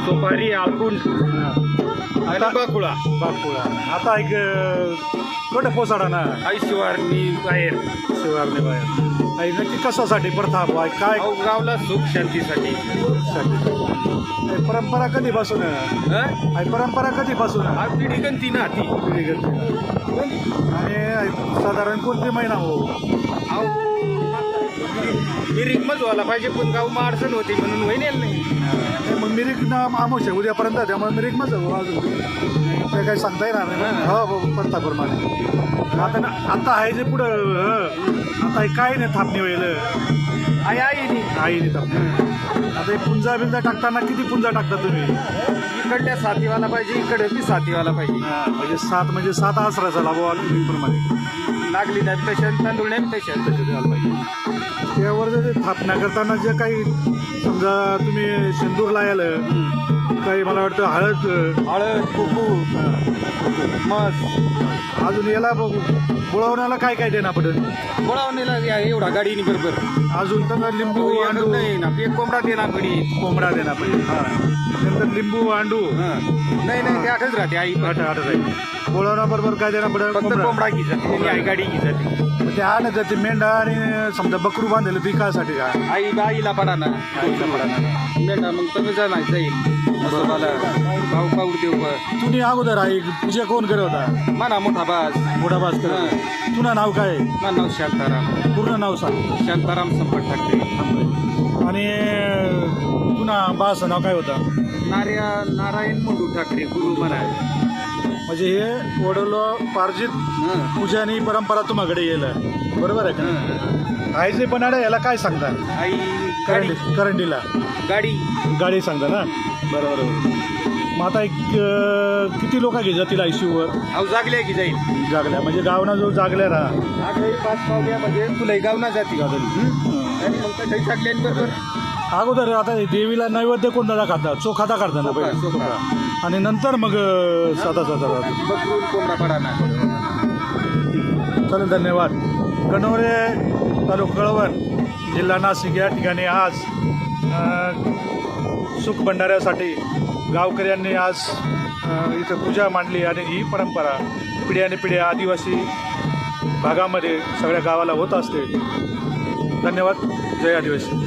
सोपारी आळकुंड आणि बाकुळा. बागपुळा. आता एक कुठं पोसाडा ना आई शिवारनी बाहेर. शिवारने बाहेर आई नक्की कशासाठी प्रथा बाय काय अहो, गावला सुख शांतीसाठी. आई परंपरा कधीपासून हं? आई परंपरा कधीपासून हा पिढी गंती ना ती. आणि आई साधारण कोणती महिना हो अहो मिरिक मज व्हायला पाहिजे पण गाव मा अडचण होती म्हणून होईनेल नाही. मग मिरिक ना आमोशा उद्यापर्यंत त्यामुळे मिरिक मज अजून ते काही सांगता येणार नाही. हो प्रथाप्रमाणे आता आहे जे पुढं आता हे काय नाही थापणी होईल आई आई आईने थापणी. आता हे पुंजा बिंजा टाकताना किती पुंजा टाकता तुम्ही? इकडल्या साथीवाला पाहिजे इकडे बी साथीवाला पाहिजे. म्हणजे सात आसराचा लाभ प्रमाणे लागली नाही तशात तांदूळ नाही तशात तसं द्यायला पाहिजे. त्यावर जर थापण्या करताना जे काही समजा तुम्ही शेंदूर लायालं काही मला वाटतं हळद कुकू मस अजून याला बुळवण्याला काय काय देणं पडेल? बोळावणीला एवढा गाडीनी बरोबर अजून तर लिंबू अंडू नाही ना एक कोंबडा दे ना गडी. कोंबडा देणं पाहिजे. नंतर लिंबू अंडू नाही नाही ते आठच राहते आई आठ राहील. बुळवण्याबरोबर काय देणं पडेल? फक्त कोंबडा घी जाते आई गाडी घी जाते. ते आणत जाते मेंढा आणि समजा बकरू बांधलेलं ती कासाठी का आई आईला पडा ना मेंढा मग तुम्ही जाणार जाईल मला भाऊ पाऊड देऊ तुम्ही अगोदर आई पूजा कोण करत होता? म्हणा मोठा बास. मोठा भास कर. तुला नाव काय? माझं नाव शांताराम. पूर्ण नाव सांग. शांताराम संपत ठाकरे. आणि तुला बाचं नाव काय होतं? नारायण मुंडू ठाकरे गुरु महाराज. म्हणजे हे वडलोपार्जित पूजा आणि परंपरा तुम्हाकडे येईल बरोबर आहे का? आई जे बनाडा याला काय सांगता? आई गाडी करंडीला गाडी गाडी सांगता ना? बरोबर. मग आता एक किती लोक घे जातील आयसीयूवर? अहो जागल्या की जाईल जागल्या म्हणजे गावना जो जागल्या राहा आगळे 5 पावल्यामध्ये तुला गावना जाती आणि मग काही जागल्याबरोबर अगोदर आता देवीला नैवेद्य कोणता खाता? चोखाता करता ना पहिले? चोखा. आणि नंतर मग साधा बकरून कोंबडा पडा ना. चालेल. धन्यवाद. गणोरे तालुका कळवण जिल्हा नाशिक या ठिकाणी आज सुख भंडाऱ्यासाठी गावकऱ्यांनी आज इथं पूजा मांडली आणि ही परंपरा पिढ्यानपिढ्या आदिवासी भागामध्ये सगळ्या गावाला होत असते. धन्यवाद. जय आदिवासी.